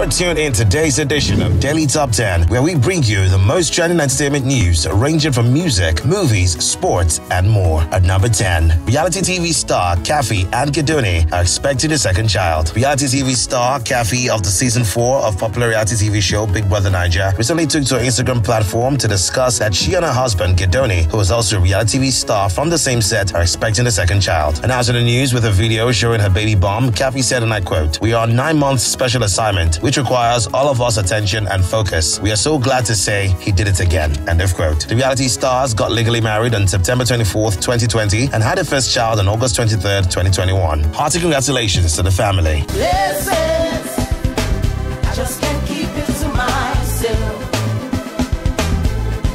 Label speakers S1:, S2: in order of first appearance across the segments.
S1: You're tuned in today's edition of Daily Top 10, where we bring you the most trending entertainment news ranging from music, movies, sports, and more. At number 10, reality TV star Kaffi and Kidoni are expecting a second child. Reality TV star Kaffi of the season 4 of popular reality TV show Big Brother Naija recently took to her Instagram platform to discuss that she and her husband Kidoni, who is also a reality TV star from the same set, are expecting a second child. Announcing the news with a video showing her baby bump, Kaffi said, and I quote, "We are on 9 months special assignment, which requires all of us attention and focus. We are so glad to say he did it again." End of quote. The reality stars got legally married on September 24th, 2020 and had their first child on August 23rd, 2021. Hearty congratulations to the family.
S2: Blessings, I just can't keep it to myself.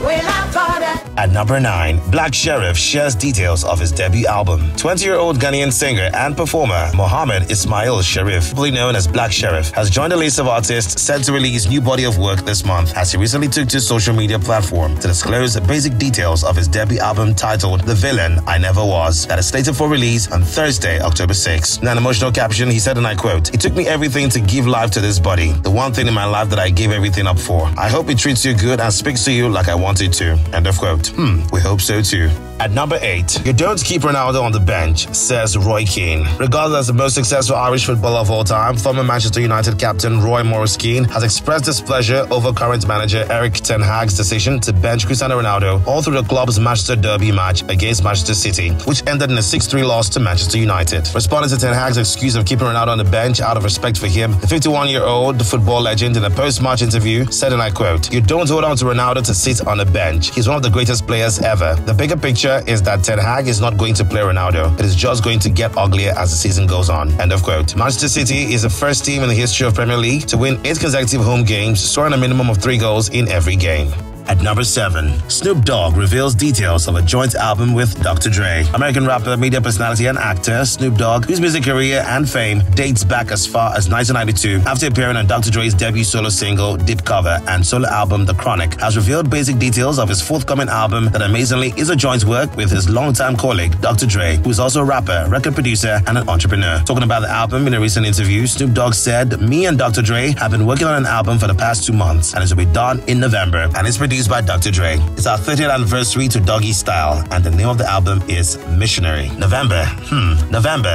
S2: When I thought
S1: At number 9, Black Sherif shares details of his debut album. 20-year-old Ghanaian singer and performer Mohammed Ismail Sherif, probably known as Black Sherif, has joined a list of artists set to release new body of work this month, as he recently took to his social media platform to disclose basic details of his debut album titled The Villain I Never Was, that is slated for release on Thursday, October 6. In an emotional caption, he said, and I quote, "It took me everything to give life to this body, the one thing in my life that I gave everything up for. I hope it treats you good and speaks to you like I want it to." End of quote. We hope so too. At number 8, you don't keep Ronaldo on the bench, says Roy Keane. Regarded as the most successful Irish footballer of all time, former Manchester United captain Roy Morris Keane has expressed displeasure over current manager Erik ten Hag's decision to bench Cristiano Ronaldo all through the club's Manchester Derby match against Manchester City, which ended in a 6-3 loss to Manchester United. Responding to ten Hag's excuse of keeping Ronaldo on the bench out of respect for him, the 51-year-old football legend in a post-match interview said, and I quote, "You don't hold on to Ronaldo to sit on the bench. He's one of the greatest players ever. The bigger picture is that Ten Hag is not going to play Ronaldo. It is just going to get uglier as the season goes on." End of quote. Manchester City is the first team in the history of Premier League to win 8 consecutive home games, scoring a minimum of 3 goals in every game. At number 7, Snoop Dogg reveals details of a joint album with Dr. Dre. American rapper, media personality, and actor Snoop Dogg, whose music career and fame dates back as far as 1992, after appearing on Dr. Dre's debut solo single, Deep Cover, and solo album, The Chronic, has revealed basic details of his forthcoming album that amazingly is a joint work with his longtime colleague, Dr. Dre, who is also a rapper, record producer, and an entrepreneur. Talking about the album in a recent interview, Snoop Dogg said, "Me and Dr. Dre have been working on an album for the past 2 months, and it will be done in November, and it's produced by Dr. Dre. It's our 30th anniversary to Doggy Style, and the name of the album is Missionary." November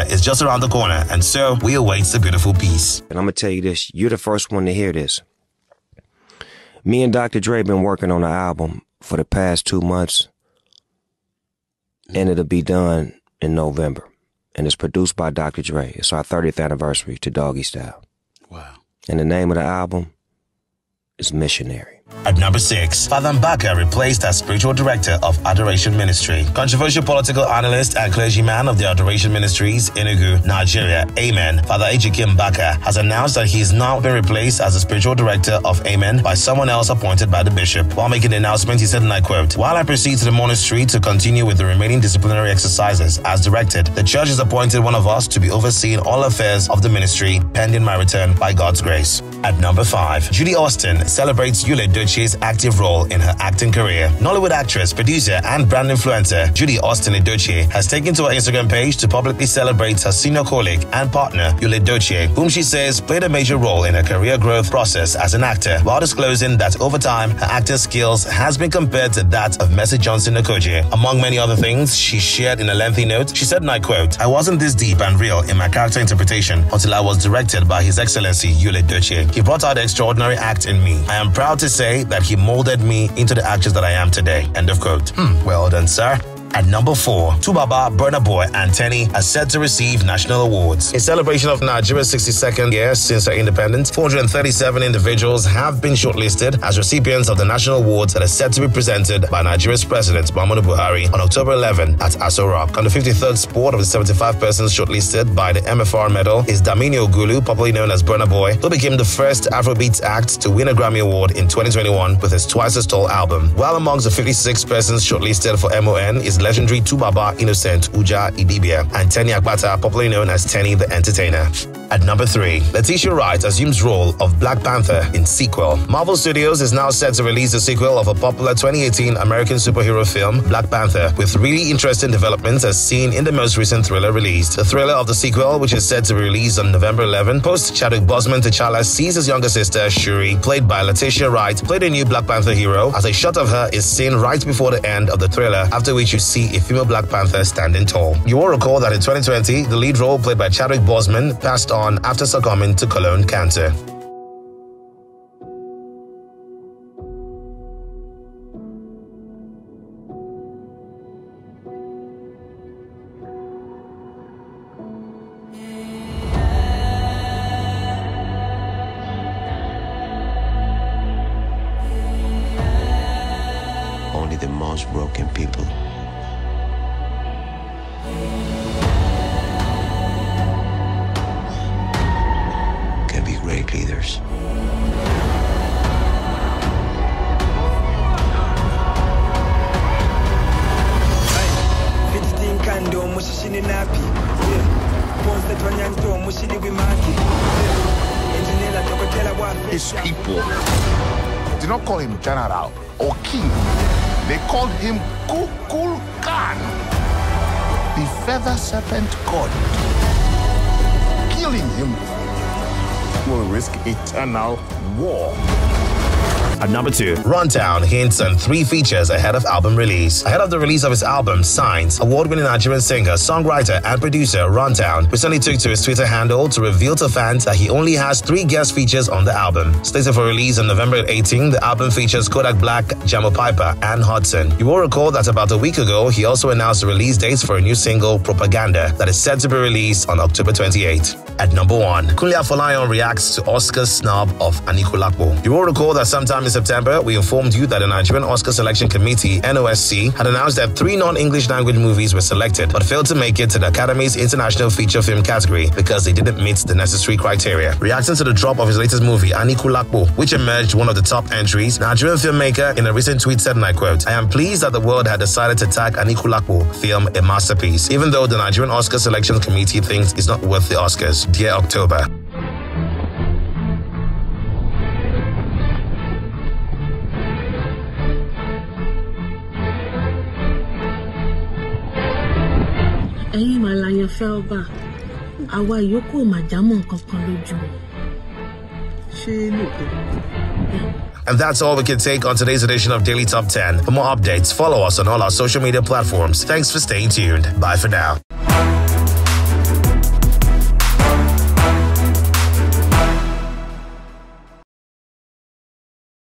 S1: is just around the corner, and so we await the beautiful piece.
S3: And I'm going to tell you this, you're the first one to hear this. Me and Dr. Dre been working on the album for the past 2 months, and it'll be done in November. And it's produced by Dr. Dre. It's our 30th anniversary to Doggy Style.
S4: Wow.
S3: And the name of the album is Missionary.
S1: At number 6, Father Mbaka replaced as spiritual director of Adoration Ministry. Controversial political analyst and clergyman of the Adoration Ministries, Enugu, Nigeria, Amen, Father Ejike Mbaka, has announced that he is now been replaced as the spiritual director of Amen by someone else appointed by the bishop. While making the announcement, he said, and I quote, "While I proceed to the monastery to continue with the remaining disciplinary exercises as directed, the church has appointed one of us to be overseeing all affairs of the ministry pending my return by God's grace." At number 5, Judy Austin celebrates Yul Edochie's active role in her acting career. Nollywood actress, producer, and brand influencer Judy Austin Edochie has taken to her Instagram page to publicly celebrate her senior colleague and partner, Yul Edochie, whom she says played a major role in her career growth process as an actor, while disclosing that over time, her acting skills has been compared to that of Mercy Johnson Okogie. Among many other things she shared in a lengthy note, she said, and I quote, "I wasn't this deep and real in my character interpretation until I was directed by His Excellency Yul Edochie. He brought out the extraordinary act in me. I am proud to say that he molded me into the actress that I am today." End of quote. Well done, sir. At number 4, Tuba, Burna Boy, and Tenny are set to receive national awards. In celebration of Nigeria's 62nd year since her independence, 437 individuals have been shortlisted as recipients of the national awards that are set to be presented by Nigeria's President Muhammadu Buhari on October 11 at Aso Rock. On the 53rd spot of the 75 persons shortlisted by the MFR medal is Damini Ogulu, popularly known as Burna Boy, who became the first Afrobeats act to win a Grammy Award in 2021 with his Twice as Tall album. While amongst the 56 persons shortlisted for MON is legendary Tuba Innocent Uja Idibia and Tenny Agbata, popularly known as Tenny the Entertainer. At number 3, Letitia Wright assumes role of Black Panther in sequel. Marvel Studios is now set to release a sequel of a popular 2018 American superhero film, Black Panther, with really interesting developments as seen in the most recent trailer released. The thriller of the sequel, which is set to be released on November 11, post Chadwick Boseman T'Challa sees his younger sister, Shuri, played by Letitia Wright, play the new Black Panther hero, as a shot of her is seen right before the end of the thriller, after which you see a female Black Panther standing tall. You will recall that in 2020, the lead role played by Chadwick Boseman passed on after succumbing to colon cancer.
S4: Only the most broken people can be great leaders.
S5: His people did not call him General or King. They called him Khan, the feather serpent god. Killing him will risk eternal war.
S1: At number 2, Runtown hints on 3 features ahead of album release. Ahead of the release of his album, Signs, award-winning Nigerian singer, songwriter, and producer Runtown recently took to his Twitter handle to reveal to fans that he only has 3 guest features on the album. Slated for release on November 18, the album features Kodak Black, Jamo Piper, and Hudson. You will recall that about a week ago, he also announced the release dates for a new single, Propaganda, that is set to be released on October 28. At number 1, Kunle Afolayan reacts to Oscar's snub of Anikulapo. You will recall that sometime in September, we informed you that the Nigerian Oscar Selection Committee, NOSC, had announced that 3 non-English language movies were selected, but failed to make it to the Academy's International Feature Film category because they didn't meet the necessary criteria. Reacting to the drop of his latest movie, Anikulapo, which emerged one of the top entries, Nigerian filmmaker in a recent tweet said, and I quote, "I am pleased that the world had decided to tag Anikulapo film a masterpiece, even though the Nigerian Oscar Selection Committee thinks it's not worth the Oscars. Dear October."
S6: ẹ̀yin màláyàn fẹ́ ọba àwa ìyókù màjámọ̀ kankan lójú ṣé lóòótọ́.
S1: And that's all we can take on today's edition of Daily Top 10. For more updates, follow us on all our social media platforms. Thanks for staying tuned. Bye for now.